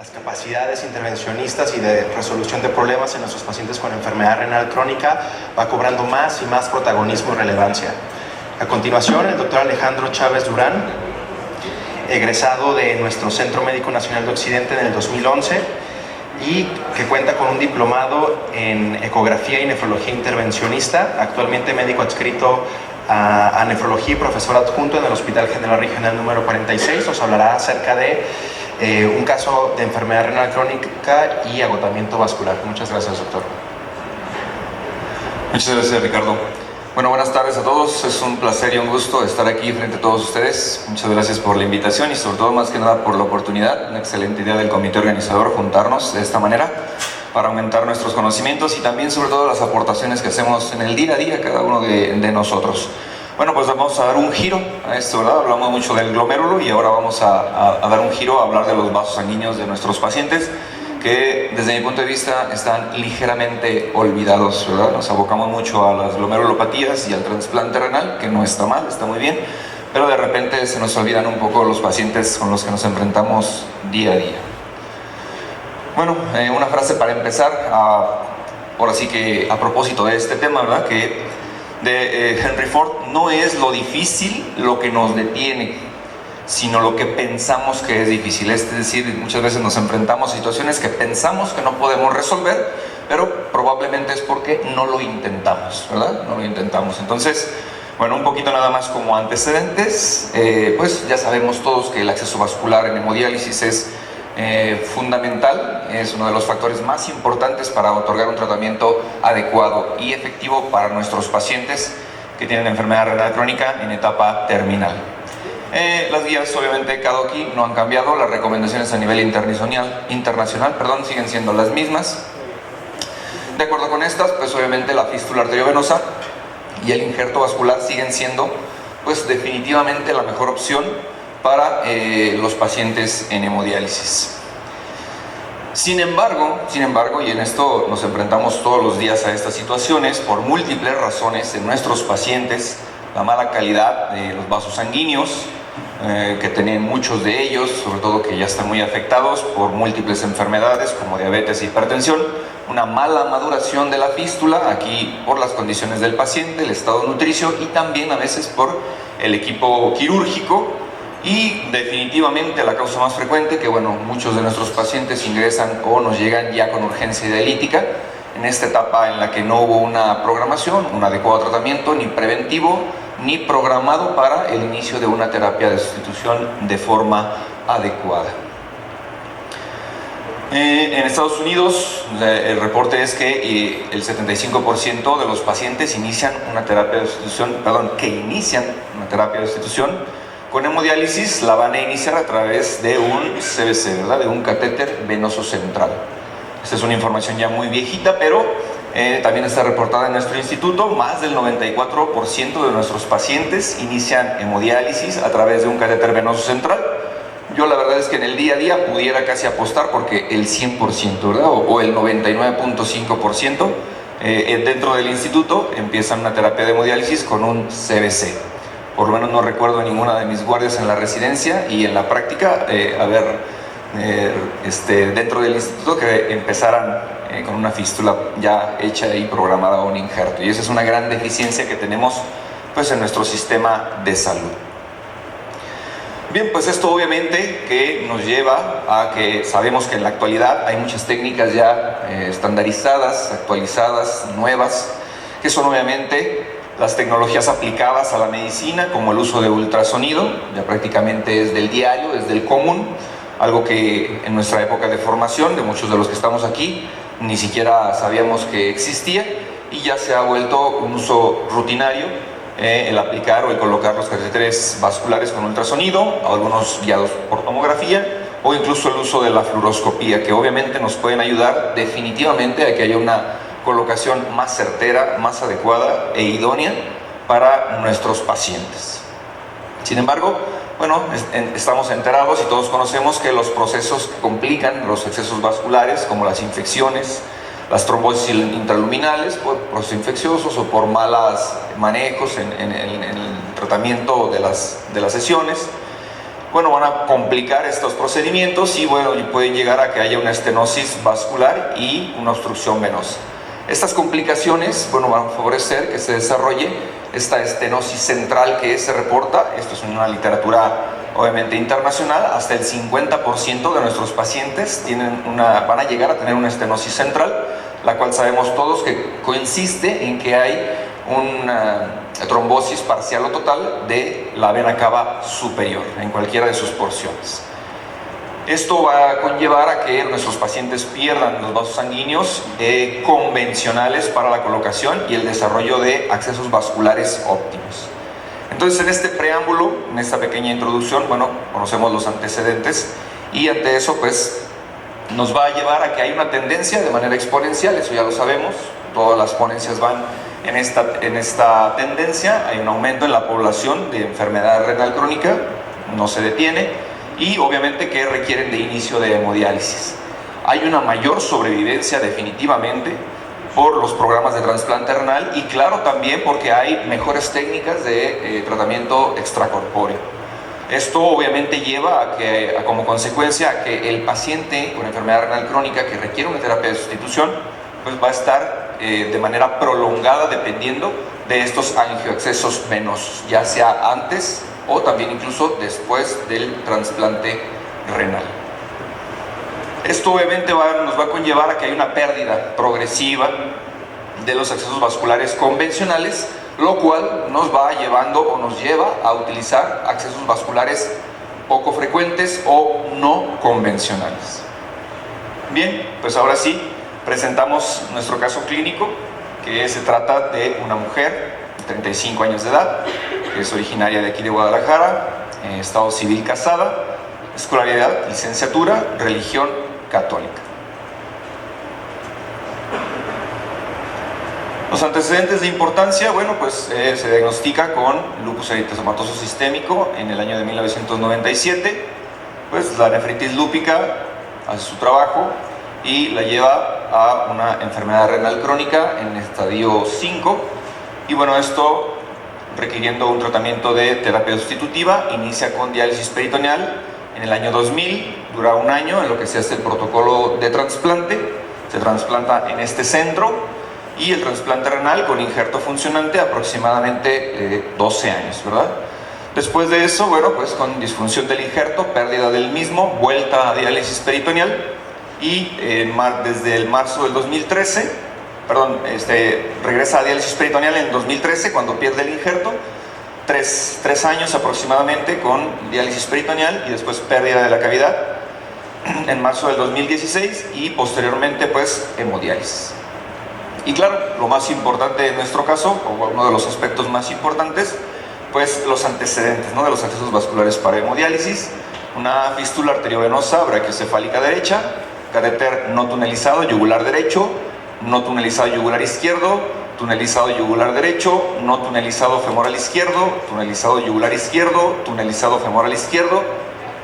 Las capacidades intervencionistas y de resolución de problemas en nuestros pacientes con enfermedad renal crónica va cobrando más y más protagonismo y relevancia. A continuación, el doctor Alejandro Chávez Durán, egresado de nuestro Centro Médico Nacional de Occidente en el 2011 y que cuenta con un diplomado en ecografía y nefrología intervencionista, actualmente médico adscrito a nefrología y profesor adjunto en el Hospital General Regional número 46, nos hablará acerca de un caso de enfermedad renal crónica y agotamiento vascular. Muchas gracias, doctor. Muchas gracias, Ricardo. Bueno, buenas tardes a todos. Es un placer y un gusto estar aquí frente a todos ustedes. Muchas gracias por la invitación y sobre todo, más que nada, por la oportunidad. Una excelente idea del comité organizador juntarnos de esta manera para aumentar nuestros conocimientos y también, sobre todo, las aportaciones que hacemos en el día a día cada uno de nosotros. Bueno, pues vamos a dar un giro a esto, ¿verdad? Hablamos mucho del glomérulo y ahora vamos a dar un giro a hablar de los vasos sanguíneos de nuestros pacientes, que desde mi punto de vista están ligeramente olvidados, ¿verdad? Nos abocamos mucho a las glomerulopatías y al trasplante renal, que no está mal, está muy bien, pero de repente se nos olvidan un poco los pacientes con los que nos enfrentamos día a día. Bueno, una frase para empezar, ahora sí que a propósito de este tema, ¿verdad? Que de Henry Ford: no es lo difícil lo que nos detiene, sino lo que pensamos que es difícil. Es decir, muchas veces nos enfrentamos a situaciones que pensamos que no podemos resolver, pero probablemente es porque no lo intentamos, ¿verdad? No lo intentamos. Entonces, bueno, un poquito nada más como antecedentes, pues ya sabemos todos que el acceso vascular en hemodiálisis es fundamental, es uno de los factores más importantes para otorgar un tratamiento adecuado y efectivo para nuestros pacientes que tienen enfermedad renal crónica en etapa terminal. Las guías, obviamente, KDOQI no han cambiado, las recomendaciones a nivel internacional, siguen siendo las mismas. De acuerdo con estas, pues obviamente la fístula arteriovenosa y el injerto vascular siguen siendo, pues definitivamente la mejor opción para los pacientes en hemodiálisis. Sin embargo, y en esto nos enfrentamos todos los días a estas situaciones, por múltiples razones en nuestros pacientes, la mala calidad de los vasos sanguíneos, que tienen muchos de ellos, sobre todo que ya están muy afectados por múltiples enfermedades como diabetes e hipertensión, una mala maduración de la fístula, aquí por las condiciones del paciente, el estado nutricio y también a veces por el equipo quirúrgico. Y definitivamente la causa más frecuente, que bueno, muchos de nuestros pacientes ingresan o nos llegan ya con urgencia dialítica en esta etapa en la que no hubo una programación, un adecuado tratamiento, ni preventivo ni programado para el inicio de una terapia de sustitución de forma adecuada. En Estados Unidos el reporte es que el 75% de los pacientes inician una terapia de sustitución, con hemodiálisis la van a iniciar a través de un CVC, ¿verdad? De un catéter venoso central. Esta es una información ya muy viejita, pero también está reportada en nuestro instituto. Más del 94% de nuestros pacientes inician hemodiálisis a través de un catéter venoso central. Yo la verdad es que en el día a día pudiera casi apostar porque el 100%, ¿verdad? O el 99.5% dentro del instituto empiezan una terapia de hemodiálisis con un CVC. Por lo menos no recuerdo ninguna de mis guardias en la residencia y en la práctica dentro del instituto que empezaran con una fístula ya hecha y programada o un injerto. Y esa es una gran deficiencia que tenemos, pues, en nuestro sistema de salud. Bien, pues esto obviamente que nos lleva a que sabemos que en la actualidad hay muchas técnicas ya estandarizadas, actualizadas, nuevas, que son obviamente las tecnologías aplicadas a la medicina, como el uso de ultrasonido, ya prácticamente es del diario, es del común, algo que en nuestra época de formación, de muchos de los que estamos aquí, ni siquiera sabíamos que existía, y ya se ha vuelto un uso rutinario el aplicar o el colocar los catéteres vasculares con ultrasonido, algunos guiados por tomografía, o incluso el uso de la fluoroscopía, que obviamente nos pueden ayudar definitivamente a que haya una colocación más certera, más adecuada e idónea para nuestros pacientes. Sin embargo, bueno, estamos enterados y todos conocemos que los procesos que complican los excesos vasculares, como las infecciones, las trombosis intraluminales por procesos infecciosos o por malos manejos en el tratamiento de las sesiones, bueno, van a complicar estos procedimientos y bueno, pueden llegar a que haya una estenosis vascular y una obstrucción venosa. Estas complicaciones, bueno, van a favorecer que se desarrolle esta estenosis central que se reporta, esto es una literatura obviamente internacional, hasta el 50% de nuestros pacientes van a llegar a tener una estenosis central, la cual sabemos todos que consiste en que hay una trombosis parcial o total de la vena cava superior en cualquiera de sus porciones. Esto va a conllevar a que nuestros pacientes pierdan los vasos sanguíneos convencionales para la colocación y el desarrollo de accesos vasculares óptimos. Entonces, en este preámbulo, en esta pequeña introducción, bueno, conocemos los antecedentes y ante eso, pues, nos va a llevar a que hay una tendencia de manera exponencial, eso ya lo sabemos, todas las ponencias van en esta tendencia, hay un aumento en la población de enfermedad renal crónica, no se detiene, y obviamente que requieren de inicio de hemodiálisis. Hay una mayor sobrevivencia definitivamente por los programas de trasplante renal y claro también porque hay mejores técnicas de tratamiento extracorpóreo. Esto obviamente lleva como consecuencia a que el paciente con enfermedad renal crónica que requiere una terapia de sustitución pues va a estar de manera prolongada dependiendo de estos angioaccesos venosos, ya sea antes o también incluso después del trasplante renal. Esto obviamente nos va a conllevar a que hay una pérdida progresiva de los accesos vasculares convencionales, lo cual nos va llevando o nos lleva a utilizar accesos vasculares poco frecuentes o no convencionales. Bien, pues ahora sí, presentamos nuestro caso clínico, que se trata de una mujer de 35 años de edad, que es originaria de aquí de Guadalajara, estado civil casada, escolaridad, licenciatura, religión católica. Los antecedentes de importancia, bueno, pues se diagnostica con lupus eritematoso sistémico en el año de 1997, pues la nefritis lúpica hace su trabajo y la lleva a una enfermedad renal crónica en estadio 5 y bueno, esto requiriendo un tratamiento de terapia sustitutiva, inicia con diálisis peritoneal en el año 2000, dura un año en lo que se hace el protocolo de trasplante, se trasplanta en este centro y el trasplante renal con injerto funcionante aproximadamente 12 años, ¿verdad? Después de eso, bueno, pues con disfunción del injerto, pérdida del mismo, vuelta a diálisis peritoneal y desde el marzo del 2013, regresa a diálisis peritoneal en 2013 cuando pierde el injerto, tres años aproximadamente con diálisis peritoneal y después pérdida de la cavidad en marzo del 2016 y posteriormente pues hemodiálisis. Y claro, lo más importante en nuestro caso, o uno de los aspectos más importantes, pues los antecedentes, ¿no?, de los accesos vasculares para hemodiálisis, una fístula arteriovenosa brachiocefálica derecha, catéter no tunelizado yugular derecho, no tunelizado yugular izquierdo, tunelizado yugular derecho, no tunelizado femoral izquierdo, tunelizado yugular izquierdo, tunelizado femoral izquierdo,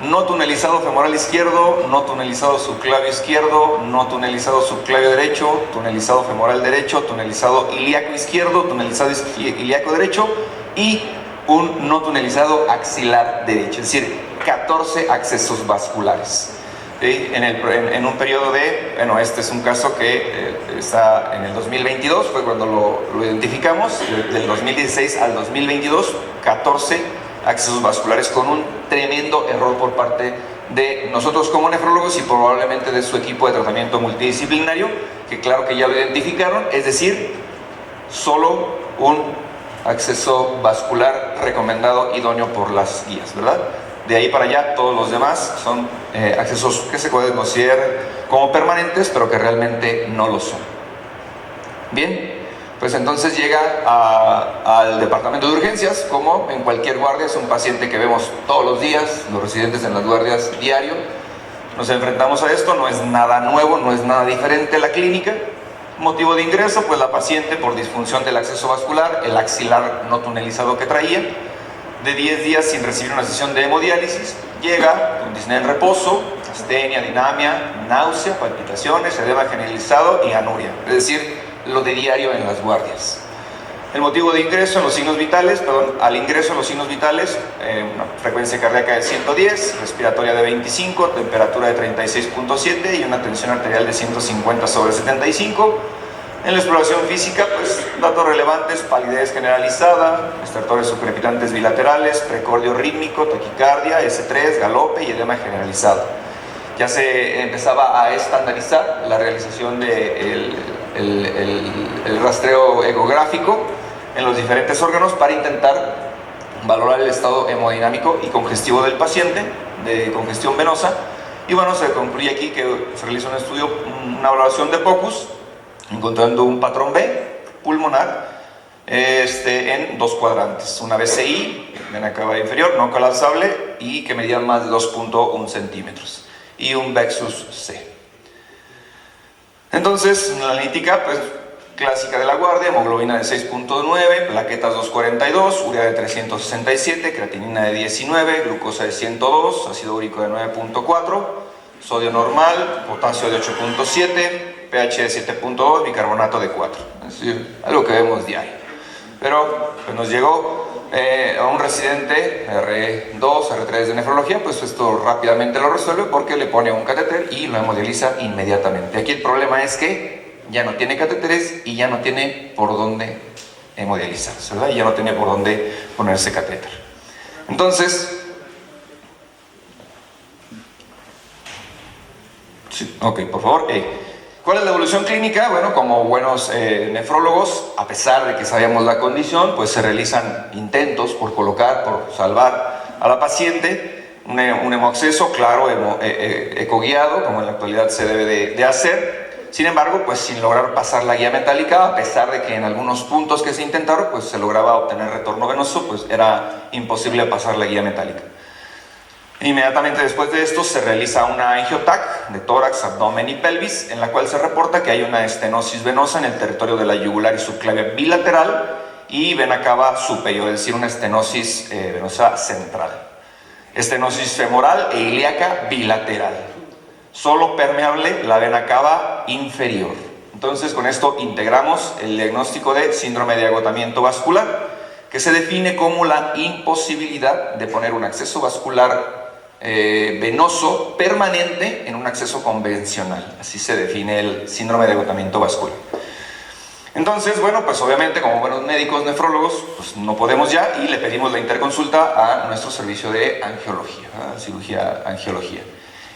no tunelizado femoral izquierdo, no tunelizado subclavio izquierdo, no tunelizado subclavio derecho, tunelizado femoral derecho, tunelizado ilíaco izquierdo, tunelizado ilíaco derecho y un no tunelizado axilar derecho, es decir, 14 accesos vasculares. ¿Sí? En un periodo de, bueno, este es un caso que está en el 2022, fue cuando lo identificamos, del 2016 al 2022, 14 accesos vasculares con un tremendo error por parte de nosotros como nefrólogos y probablemente de su equipo de tratamiento multidisciplinario, que claro que ya lo identificaron, es decir, solo un acceso vascular recomendado idóneo por las guías, ¿verdad? De ahí para allá todos los demás son accesos que se pueden considerar como permanentes, pero que realmente no lo son. Bien, pues entonces llega al departamento de urgencias, como en cualquier guardia, es un paciente que vemos todos los días, los residentes en las guardias diario. Nos enfrentamos a esto, no es nada nuevo, no es nada diferente a la clínica. Motivo de ingreso, pues la paciente por disfunción del acceso vascular, el axilar no tunelizado que traía, de 10 días sin recibir una sesión de hemodiálisis, llega con disnea en reposo, astenia, dinamia, náusea, palpitaciones, edema generalizado y anuria, es decir, lo de diario en las guardias. El motivo de ingreso en los signos vitales, al ingreso en los signos vitales, una frecuencia cardíaca de 110, respiratoria de 25, temperatura de 36.7 y una tensión arterial de 150/75. En la exploración física, pues datos relevantes: palidez generalizada, estertores sucrepitantes bilaterales, precordio rítmico, taquicardia, S3, galope y edema generalizado. Ya se empezaba a estandarizar la realización del el rastreo ecográfico en los diferentes órganos para intentar valorar el estado hemodinámico y congestivo del paciente, de congestión venosa. Y bueno, se concluye aquí que se realiza un estudio, una valoración de POCUS, encontrando un patrón B pulmonar en 2 cuadrantes: una BCI, vena cava inferior, no colapsable y que medía más de 2.1 centímetros, y un Vexus C. Entonces, la analítica, pues clásica de la guardia: hemoglobina de 6.9, plaquetas 242, urea de 367, creatinina de 19, glucosa de 102, ácido úrico de 9.4, sodio normal, potasio de 8.7, pH de 7.2, bicarbonato de 4. Es decir, algo que vemos diario. Pero pues, nos llegó a un residente R2, R3 de nefrología, pues esto rápidamente lo resuelve porque le pone un catéter y lo hemodializa inmediatamente. Aquí el problema es que ya no tiene catéteres y ya no tiene por dónde hemodializarse, ¿verdad? Y ya no tiene por dónde ponerse catéter. Entonces, sí, ok, por favor. ¿Cuál es la evolución clínica? Bueno, como buenos nefrólogos, a pesar de que sabíamos la condición, pues se realizan intentos por colocar, por salvar a la paciente, un hemoacceso, claro, ecoguiado, como en la actualidad se debe de hacer. Sin embargo, pues sin lograr pasar la guía metálica, a pesar de que en algunos puntos que se intentaron, pues se lograba obtener retorno venoso, pues era imposible pasar la guía metálica. Inmediatamente después de esto se realiza una angiotac de tórax, abdomen y pelvis, en la cual se reporta que hay una estenosis venosa en el territorio de la yugular y subclavia bilateral y vena cava superior, es decir, una estenosis venosa central. Estenosis femoral e ilíaca bilateral. Solo permeable la vena cava inferior. Entonces, con esto integramos el diagnóstico de síndrome de agotamiento vascular, que se define como la imposibilidad de poner un acceso vascular venoso permanente en un acceso convencional. Así se define el síndrome de agotamiento vascular. Entonces, bueno, pues obviamente como buenos médicos nefrólogos, pues no podemos ya, y le pedimos la interconsulta a nuestro servicio de angiología, cirugía angiología.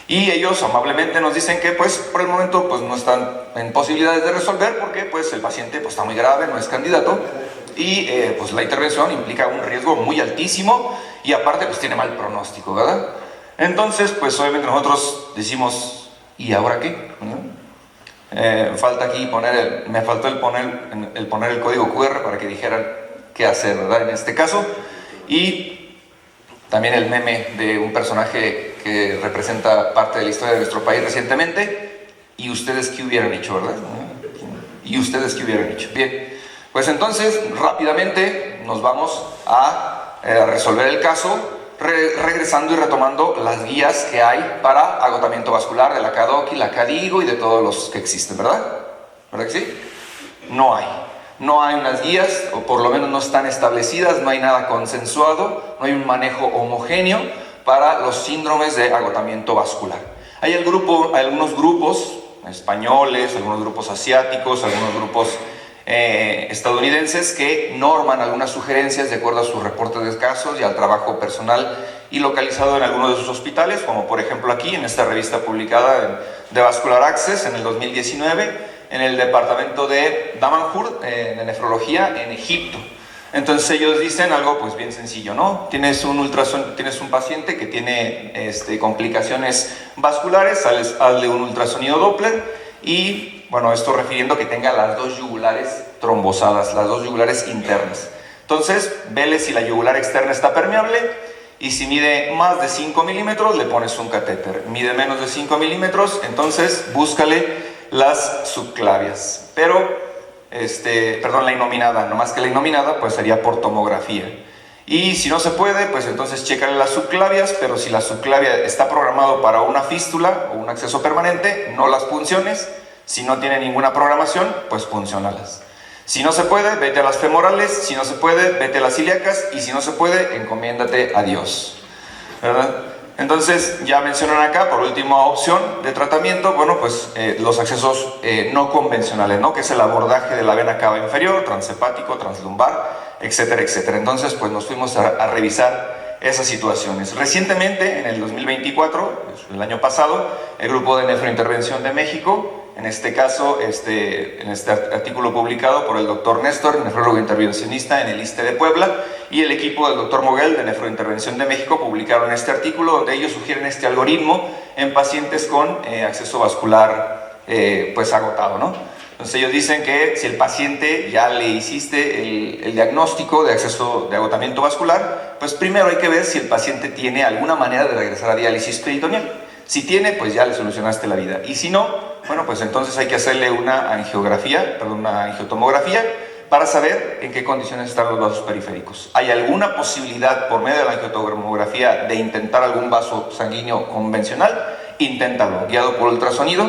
Y ellos amablemente nos dicen que pues por el momento pues no están en posibilidades de resolver porque pues el paciente pues está muy grave, no es candidato, y pues la intervención implica un riesgo muy altísimo y aparte pues tiene mal pronóstico, ¿verdad? Entonces pues obviamente nosotros decimos, ¿y ahora qué? Falta aquí me faltó el poner el código QR para que dijeran qué hacer, ¿verdad? En este caso. Y también el meme de un personaje que representa parte de la historia de nuestro país recientemente. ¿Y ustedes qué hubieran hecho, verdad? ¿Y ustedes qué hubieran hecho? Bien, pues entonces rápidamente nos vamos a resolver el caso, regresando y retomando las guías que hay para agotamiento vascular de la CADOC y la CADIGO y de todos los que existen, ¿verdad? ¿Verdad que sí? No hay unas guías, o por lo menos no están establecidas, no hay nada consensuado, no hay un manejo homogéneo para los síndromes de agotamiento vascular. Hay algunos grupos españoles, algunos grupos asiáticos, algunos grupos estadounidenses que norman algunas sugerencias de acuerdo a sus reportes de casos y al trabajo personal y localizado en algunos de sus hospitales, como por ejemplo aquí en esta revista publicada de Vascular Access en el 2019 en el departamento de Damanhur de nefrología en Egipto. Entonces ellos dicen algo pues bien sencillo, ¿no? Tienes un paciente que tiene complicaciones vasculares, hazle un ultrasonido Doppler y, bueno, esto refiriendo que tenga las dos yugulares trombosadas, las dos yugulares internas. Entonces, vele si la yugular externa está permeable y si mide más de 5 milímetros le pones un catéter. Mide menos de 5 milímetros, entonces búscale las subclavias. Pero, la innominada, no más que la innominada, pues sería por tomografía. Y si no se puede, pues entonces chécale las subclavias, pero si la subclavia está programado para una fístula o un acceso permanente, no las punciones. Si no tiene ninguna programación, pues punciónalas. Si no se puede, vete a las femorales, si no se puede, vete a las ilíacas, y si no se puede, encomiéndate a Dios, ¿verdad? Entonces, ya mencionan acá, por última opción de tratamiento, bueno, pues los accesos no convencionales, ¿no? Que es el abordaje de la vena cava inferior, transhepático, translumbar, etcétera, etcétera. Entonces, pues nos fuimos a revisar esas situaciones. Recientemente, en el 2024, el año pasado, el Grupo de Nefrointervención de México, en este caso, en este artículo publicado por el doctor Néstor, nefrólogo intervencionista en el ISSSTE de Puebla, y el equipo del doctor Moguel de Nefrointervención de México publicaron este artículo donde ellos sugieren este algoritmo en pacientes con acceso vascular pues agotado, ¿no? Entonces ellos dicen que si el paciente ya le hiciste el diagnóstico de acceso de agotamiento vascular, pues primero hay que ver si el paciente tiene alguna manera de regresar a diálisis peritoneal. Si tiene, pues ya le solucionaste la vida. Y si no, bueno, pues entonces hay que hacerle una angiotomografía para saber en qué condiciones están los vasos periféricos. ¿Hay alguna posibilidad por medio de la angiotomografía de intentar algún vaso sanguíneo convencional? Inténtalo, guiado por ultrasonido.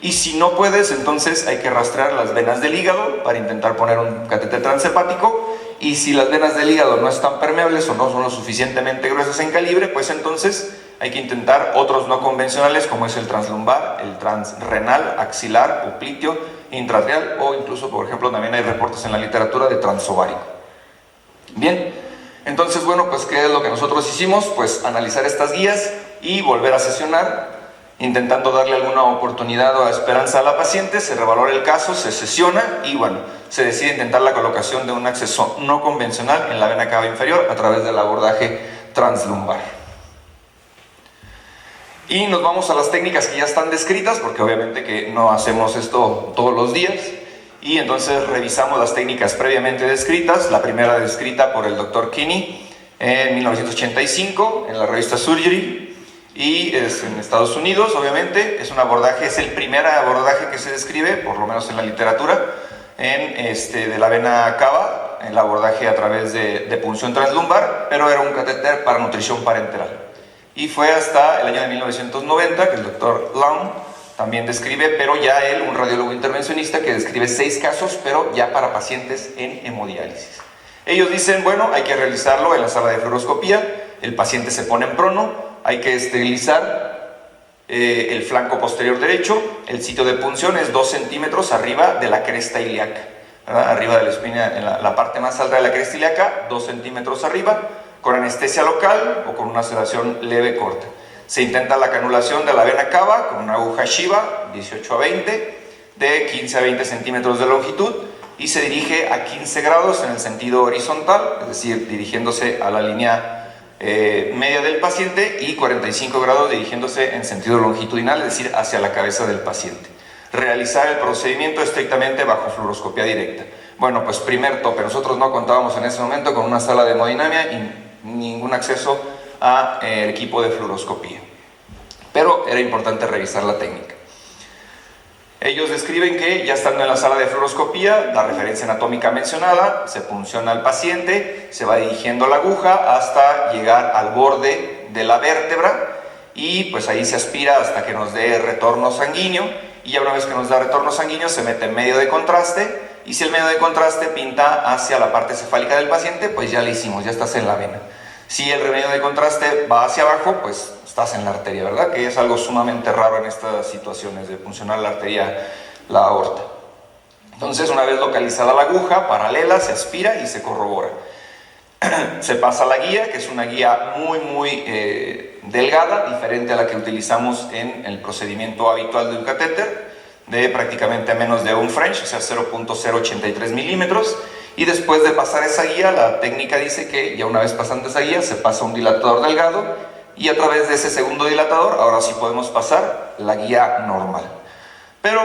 Y si no puedes, entonces hay que rastrear las venas del hígado para intentar poner un catéter transhepático. Y si las venas del hígado no están permeables o no son lo suficientemente gruesas en calibre, pues entonces hay que intentar otros no convencionales como es el translumbar, el transrenal, axilar, popliteo, intraarterial o incluso, por ejemplo, también hay reportes en la literatura de transovárico. Bien, entonces, bueno, pues ¿qué es lo que nosotros hicimos? Pues analizar estas guías y volver a sesionar, intentando darle alguna oportunidad o esperanza a la paciente. Se revalora el caso, se sesiona y bueno, se decide intentar la colocación de un acceso no convencional en la vena cava inferior a través del abordaje translumbar. Y nos vamos a las técnicas que ya están descritas, porque obviamente que no hacemos esto todos los días. Y entonces revisamos las técnicas previamente descritas. La primera descrita por el Dr. Kinney en 1985 en la revista Surgery. Y es en Estados Unidos, obviamente. Es un abordaje, es el primer abordaje que se describe, por lo menos en la literatura, de la vena cava, el abordaje a través de punción translumbar, pero era un catéter para nutrición parenteral. Y fue hasta el año de 1990 que el doctor Long también describe, pero ya él, un radiólogo intervencionista, que describe 6 casos, pero ya para pacientes en hemodiálisis. Ellos dicen, bueno, hay que realizarlo en la sala de fluoroscopía, el paciente se pone en prono, hay que esterilizar el flanco posterior derecho, el sitio de punción es 2 centímetros arriba de la cresta ilíaca, ¿verdad? Arriba de la espina, en la parte más alta de la cresta ilíaca, 2 centímetros arriba, con anestesia local o con una sedación leve corta. Se intenta la canulación de la vena cava con una aguja Shiva 18 a 20 de 15 a 20 centímetros de longitud y se dirige a 15 grados en el sentido horizontal, es decir, dirigiéndose a la línea media del paciente, y 45 grados dirigiéndose en sentido longitudinal, es decir, hacia la cabeza del paciente. Realizar el procedimiento estrictamente bajo fluoroscopía directa. Bueno, pues primer tope, nosotros no contábamos en ese momento con una sala de hemodinamia y ningún acceso a equipo de fluoroscopía, pero era importante revisar la técnica. Ellos describen que ya estando en la sala de fluoroscopía, la referencia anatómica mencionada, se punciona al paciente, se va dirigiendo la aguja hasta llegar al borde de la vértebra y pues ahí se aspira hasta que nos dé retorno sanguíneo, y ya una vez que nos da retorno sanguíneo se mete en medio de contraste. Y si el medio de contraste pinta hacia la parte cefálica del paciente, pues ya le hicimos, ya estás en la vena. Si el medio de contraste va hacia abajo, pues estás en la arteria, ¿verdad? Que es algo sumamente raro en estas situaciones de funcionar la arteria, la aorta. Entonces, una vez localizada la aguja, paralela, se aspira y se corrobora. Se pasa la guía, que es una guía muy delgada, diferente a la que utilizamos en el procedimiento habitual de un catéter, de prácticamente menos de un French, o sea 0.083 milímetros, y después de pasar esa guía, la técnica dice que ya una vez pasando esa guía se pasa un dilatador delgado y a través de ese segundo dilatador ahora sí podemos pasar la guía normal. Pero,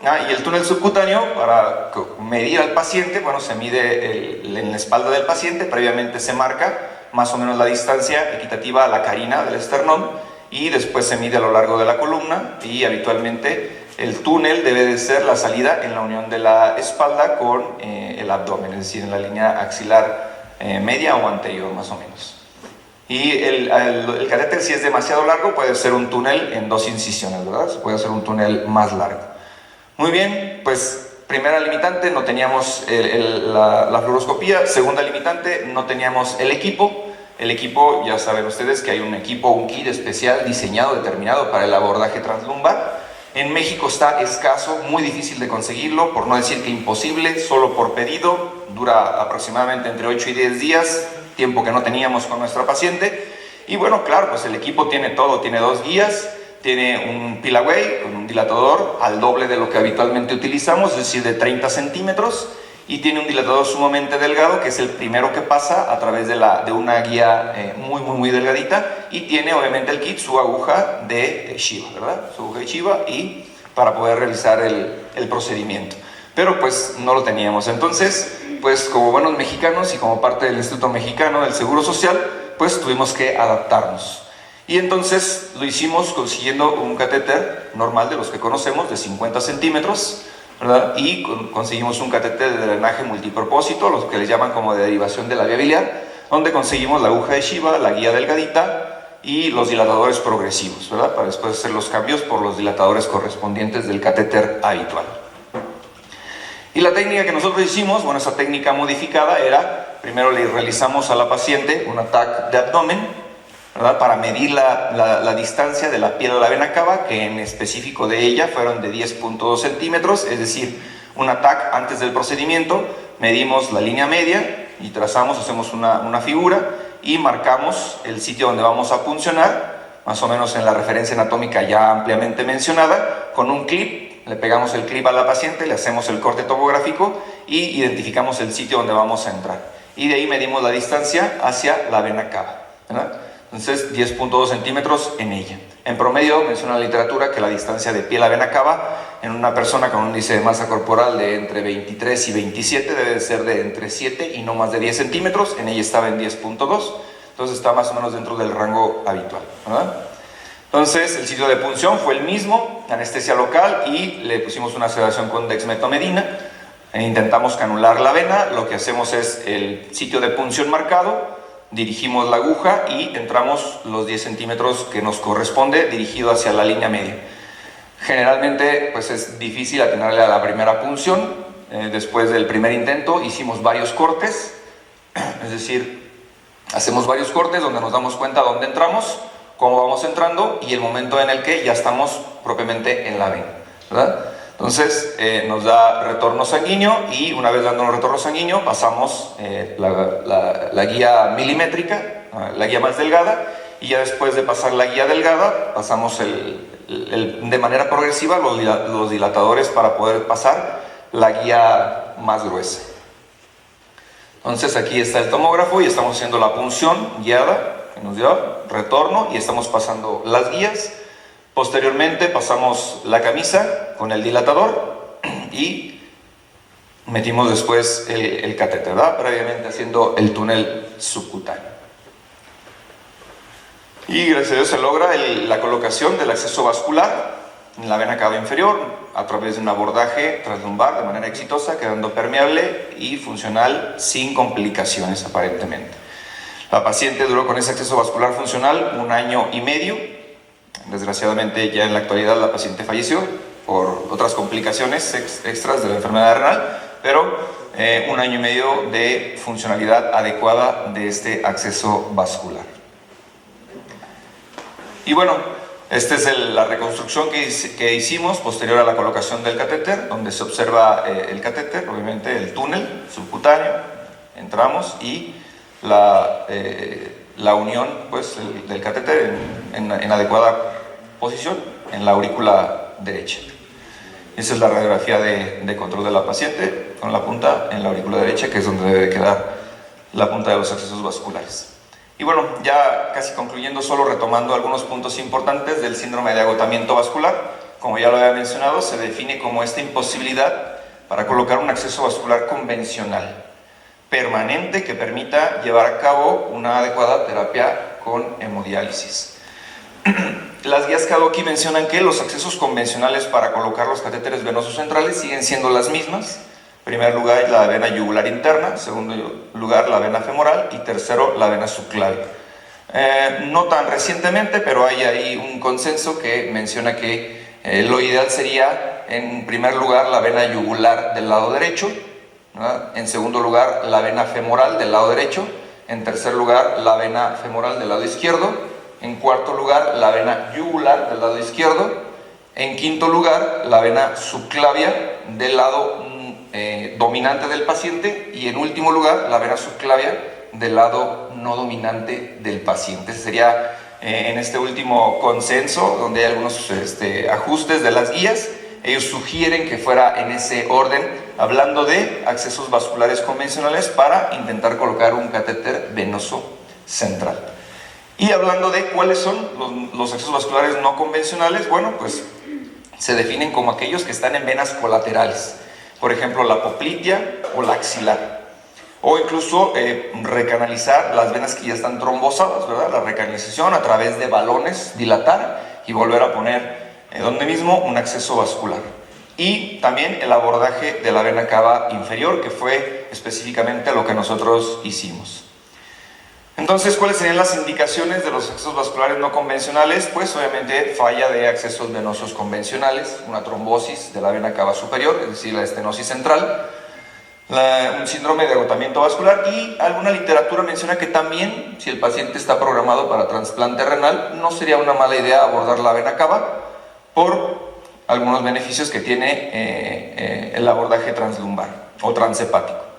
y el túnel subcutáneo para medir al paciente, bueno, se mide en la espalda del paciente, previamente se marca más o menos la distancia equitativa a la carina del esternón y después se mide a lo largo de la columna, y habitualmente el túnel debe de ser la salida en la unión de la espalda con el abdomen, es decir, en la línea axilar media o anterior más o menos. Y el catéter, si es demasiado largo, puede ser un túnel en 2 incisiones, ¿verdad? Se puede hacer un túnel más largo. Muy bien, pues Primera limitante, no teníamos la fluoroscopía. Segunda limitante, no teníamos el equipo. El equipo, ya saben ustedes que hay un equipo, un kit especial diseñado, determinado para el abordaje translumbar. En México está escaso, muy difícil de conseguirlo, por no decir que imposible, solo por pedido. Dura aproximadamente entre 8 y 10 días, tiempo que no teníamos con nuestra paciente. Y bueno, claro, pues el equipo tiene todo, tiene 2 guías, tiene un pillaway con un dilatador al doble de lo que habitualmente utilizamos, es decir, de 30 centímetros, y tiene un dilatador sumamente delgado, que es el primero que pasa a través de una guía muy delgadita, y tiene obviamente el kit su aguja de Shiva, ¿verdad? Su aguja de Shiva, y para poder realizar el procedimiento. Pero pues no lo teníamos. Entonces, pues como buenos mexicanos y como parte del Instituto Mexicano del Seguro Social, pues tuvimos que adaptarnos. Y entonces lo hicimos consiguiendo un catéter normal de los que conocemos, de 50 centímetros, ¿verdad? Y conseguimos un catéter de drenaje multipropósito, los que les llaman como de derivación de la vía biliar, donde conseguimos la aguja de Shiva, la guía delgadita y los dilatadores progresivos, ¿verdad? Para después hacer los cambios por los dilatadores correspondientes del catéter habitual. Y la técnica que nosotros hicimos, bueno, esa técnica modificada era, primero le realizamos a la paciente un TAC de abdomen, ¿verdad? Para medir la distancia de la piel a la vena cava, que en específico de ella fueron de 10.2 centímetros, es decir, un TAC antes del procedimiento, medimos la línea media y trazamos, hacemos una figura y marcamos el sitio donde vamos a puncionar, más o menos en la referencia anatómica ya ampliamente mencionada, con un clip, le pegamos el clip a la paciente, le hacemos el corte topográfico y identificamos el sitio donde vamos a entrar. Y de ahí medimos la distancia hacia la vena cava, ¿verdad? Entonces 10.2 centímetros en ella. En promedio menciona la literatura que la distancia de piel a vena cava en una persona con un índice de masa corporal de entre 23 y 27 debe de ser de entre 7 y no más de 10 centímetros. En ella estaba en 10.2, entonces está más o menos dentro del rango habitual, ¿verdad? Entonces el sitio de punción fue el mismo, anestesia local, y le pusimos una sedación con dexmetomedina. Intentamos canular la vena. Lo que hacemos es el sitio de punción marcado, dirigimos la aguja y entramos los 10 centímetros que nos corresponde dirigido hacia la línea media. Generalmente pues es difícil atinarle a la primera punción. Después del primer intento hicimos varios cortes, es decir, hacemos varios cortes donde nos damos cuenta dónde entramos, cómo vamos entrando y el momento en el que ya estamos propiamente en la vena, ¿verdad? Entonces nos da retorno sanguíneo y una vez dándonos retorno sanguíneo pasamos la guía milimétrica, la guía más delgada, y ya después de pasar la guía delgada pasamos de manera progresiva los dilatadores para poder pasar la guía más gruesa. Entonces aquí está el tomógrafo y estamos haciendo la punción guiada que nos dio retorno y estamos pasando las guías. Posteriormente pasamos la camisa con el dilatador y metimos después el catéter, ¿verdad? Previamente haciendo el túnel subcutáneo. Y gracias a Dios se logra la colocación del acceso vascular en la vena cava inferior a través de un abordaje translumbar de manera exitosa, quedando permeable y funcional sin complicaciones aparentemente. La paciente duró con ese acceso vascular funcional 1 año y medio. Desgraciadamente ya en la actualidad la paciente falleció por otras complicaciones extras de la enfermedad renal, pero 1 año y medio de funcionalidad adecuada de este acceso vascular. Y bueno, esta es la reconstrucción que hicimos posterior a la colocación del catéter, donde se observa el catéter, obviamente el túnel subcutáneo, entramos y la unión pues, del catéter en adecuada posición en la aurícula derecha. Esa es la radiografía de control de la paciente con la punta en la aurícula derecha, que es donde debe quedar la punta de los accesos vasculares. Y bueno, ya casi concluyendo, solo retomando algunos puntos importantes del síndrome de agotamiento vascular. Como ya lo había mencionado, se define como esta imposibilidad para colocar un acceso vascular convencional permanente que permita llevar a cabo una adecuada terapia con hemodiálisis. Las guías Kadoki mencionan que los accesos convencionales para colocar los catéteres venosos centrales siguen siendo las mismas. En primer lugar, la vena yugular interna, en segundo lugar, la vena femoral y tercero, la vena subclaviana. No tan recientemente, pero hay ahí un consenso que menciona que lo ideal sería en primer lugar la vena yugular del lado derecho, ¿verdad? En segundo lugar la vena femoral del lado derecho, en tercer lugar la vena femoral del lado izquierdo, en cuarto lugar la vena yugular del lado izquierdo, en quinto lugar la vena subclavia del lado dominante del paciente, y en último lugar la vena subclavia del lado no dominante del paciente. Ese sería en este último consenso, donde hay algunos ajustes de las guías. Ellos sugieren que fuera en ese orden, hablando de accesos vasculares convencionales para intentar colocar un catéter venoso central. Y hablando de cuáles son los accesos vasculares no convencionales, bueno, pues se definen como aquellos que están en venas colaterales, por ejemplo la poplitea o la axilar, o incluso recanalizar las venas que ya están trombosadas, ¿verdad? La recanalización a través de balones, dilatar y volver a poner donde mismo un acceso vascular. Y también el abordaje de la vena cava inferior, que fue específicamente lo que nosotros hicimos. Entonces, ¿cuáles serían las indicaciones de los accesos vasculares no convencionales? Pues obviamente falla de accesos venosos convencionales, una trombosis de la vena cava superior, es decir, la estenosis central, un síndrome de agotamiento vascular, y alguna literatura menciona que también, si el paciente está programado para trasplante renal, no sería una mala idea abordar la vena cava por algunos beneficios que tiene el abordaje translumbar o transhepático.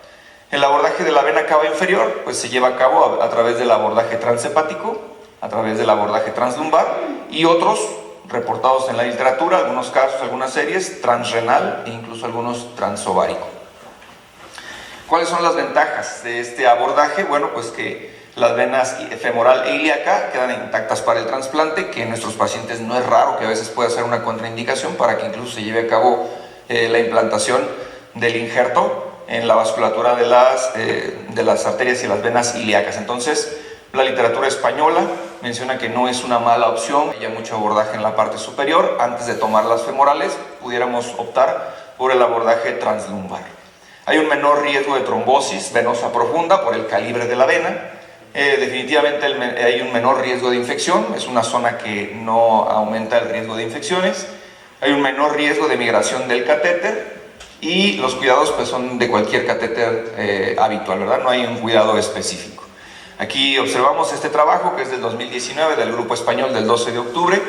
El abordaje de la vena cava inferior pues se lleva a cabo a través del abordaje transhepático, a través del abordaje translumbar, y otros reportados en la literatura, algunos casos, algunas series, transrenal e incluso algunos transovárico. ¿Cuáles son las ventajas de este abordaje? Bueno, pues que las venas femoral e ilíaca quedan intactas para el trasplante, que en nuestros pacientes no es raro, que a veces puede ser una contraindicación para que incluso se lleve a cabo la implantación del injerto en la vasculatura de las arterias y las venas ilíacas. Entonces, la literatura española menciona que no es una mala opción, hay mucho abordaje en la parte superior. Antes de tomar las femorales, pudiéramos optar por el abordaje translumbar. Hay un menor riesgo de trombosis venosa profunda por el calibre de la vena. Definitivamente hay un menor riesgo de infección, es una zona que no aumenta el riesgo de infecciones. Hay un menor riesgo de migración del catéter, y los cuidados pues son de cualquier catéter habitual, ¿verdad? No hay un cuidado específico. Aquí observamos este trabajo, que es del 2019, del grupo español, del 12 de octubre.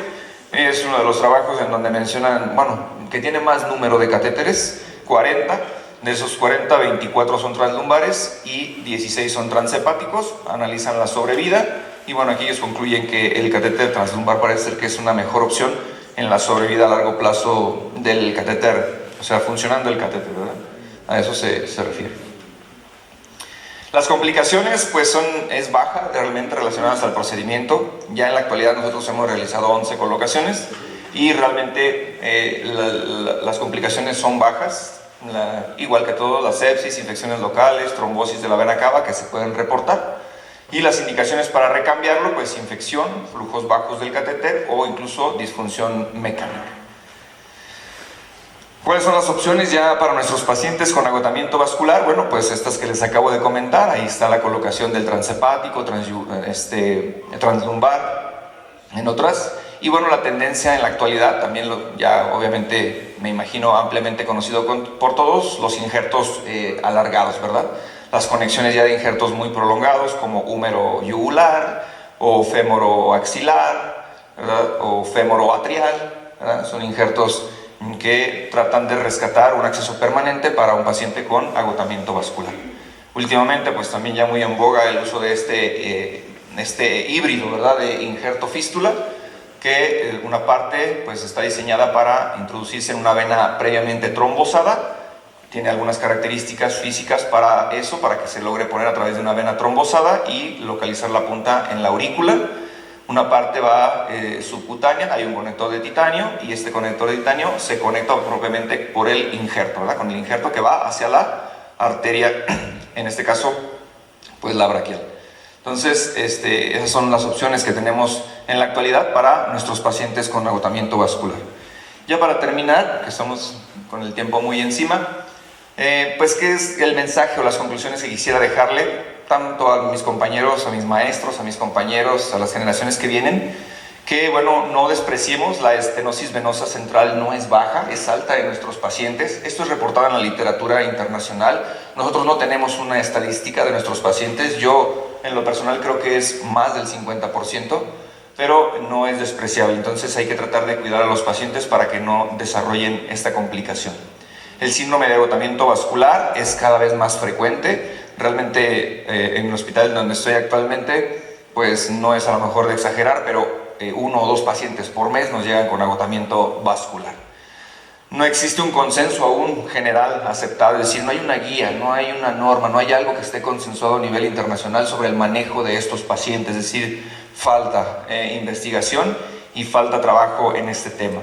Es uno de los trabajos en donde mencionan, bueno, que tiene más número de catéteres, 40. De esos 40, 24 son translumbares y 16 son transhepáticos. Analizan la sobrevida y bueno, aquí ellos concluyen que el catéter translumbar parece ser que es una mejor opción en la sobrevida a largo plazo del catéter, o sea, funcionando el catéter, ¿verdad? A eso se refiere. Las complicaciones pues es baja, realmente relacionadas al procedimiento. Ya en la actualidad nosotros hemos realizado 11 colocaciones y realmente las complicaciones son bajas. Igual que todo, la sepsis, infecciones locales, trombosis de la vena cava que se pueden reportar, y las indicaciones para recambiarlo, pues infección, flujos bajos del catéter o incluso disfunción mecánica. ¿Cuáles son las opciones ya para nuestros pacientes con agotamiento vascular? Bueno, pues estas que les acabo de comentar. Ahí está la colocación del transhepático, translumbar, en otras. Y bueno, la tendencia en la actualidad, también ya obviamente me imagino ampliamente conocido por todos, los injertos alargados, ¿verdad? Las conexiones ya de injertos muy prolongados como húmero yugular o fémoro axilar, ¿verdad? O fémoro atrial, ¿verdad? Son injertos que tratan de rescatar un acceso permanente para un paciente con agotamiento vascular. Últimamente pues también ya muy en boga el uso de este híbrido, ¿verdad? De injerto fístula, que una parte pues está diseñada para introducirse en una vena previamente trombosada. Tiene algunas características físicas para eso, para que se logre poner a través de una vena trombosada y localizar la punta en la aurícula. Una parte va subcutánea, hay un conector de titanio, y este conector de titanio se conecta propiamente por el injerto, ¿verdad? Con el injerto que va hacia la arteria, en este caso pues la braquial. Entonces, esas son las opciones que tenemos en la actualidad para nuestros pacientes con agotamiento vascular. Ya para terminar, que estamos con el tiempo muy encima, pues ¿qué es el mensaje o las conclusiones que quisiera dejarle tanto a mis compañeros, a mis maestros, a mis compañeros, a las generaciones que vienen? Que bueno, no despreciemos, la estenosis venosa central no es baja, es alta en nuestros pacientes. Esto es reportado en la literatura internacional. Nosotros no tenemos una estadística de nuestros pacientes. Yo en lo personal creo que es más del 50%, pero no es despreciable. Entonces hay que tratar de cuidar a los pacientes para que no desarrollen esta complicación. El síndrome de agotamiento vascular es cada vez más frecuente. Realmente en el hospital donde estoy actualmente, pues no es a lo mejor de exagerar, pero 1 o 2 pacientes por mes nos llegan con agotamiento vascular. No existe un consenso aún general aceptado, es decir, no hay una guía, no hay una norma, no hay algo que esté consensuado a nivel internacional sobre el manejo de estos pacientes, es decir, falta investigación y falta trabajo en este tema.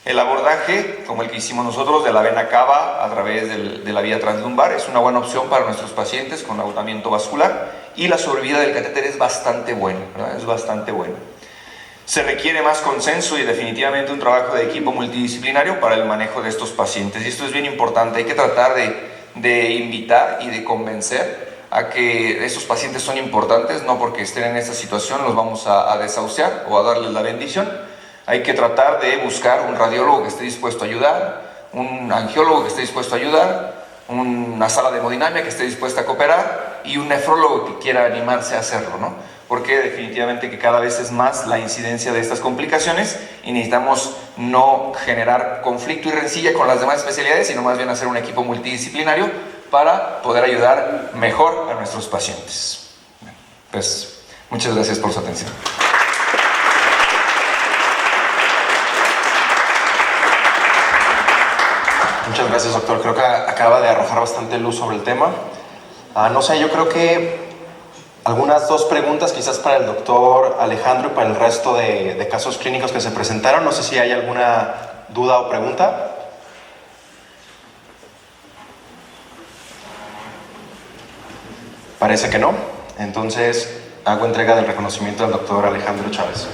El abordaje, como el que hicimos nosotros, de la vena cava a través de la vía translumbar, es una buena opción para nuestros pacientes con agotamiento vascular, y la sobrevida del catéter es bastante buena, ¿verdad? Es bastante buena. Se requiere más consenso y definitivamente un trabajo de equipo multidisciplinario para el manejo de estos pacientes, y esto es bien importante. Hay que tratar de invitar y de convencer a que estos pacientes son importantes, no porque estén en esta situación los vamos a desahuciar o a darles la bendición. Hay que tratar de buscar un radiólogo que esté dispuesto a ayudar, un angiólogo que esté dispuesto a ayudar, una sala de hemodinamia que esté dispuesta a cooperar y un nefrólogo que quiera animarse a hacerlo, ¿no? Porque definitivamente que cada vez es más la incidencia de estas complicaciones y necesitamos no generar conflicto y rencilla con las demás especialidades, sino más bien hacer un equipo multidisciplinario para poder ayudar mejor a nuestros pacientes. Pues muchas gracias por su atención. Muchas gracias, doctor. Creo que acaba de arrojar bastante luz sobre el tema. No sé, yo creo que algunas 2 preguntas quizás para el doctor Alejandro y para el resto de casos clínicos que se presentaron. No sé si hay alguna duda o pregunta. Parece que no. Entonces, hago entrega del reconocimiento al doctor Alejandro Chávez.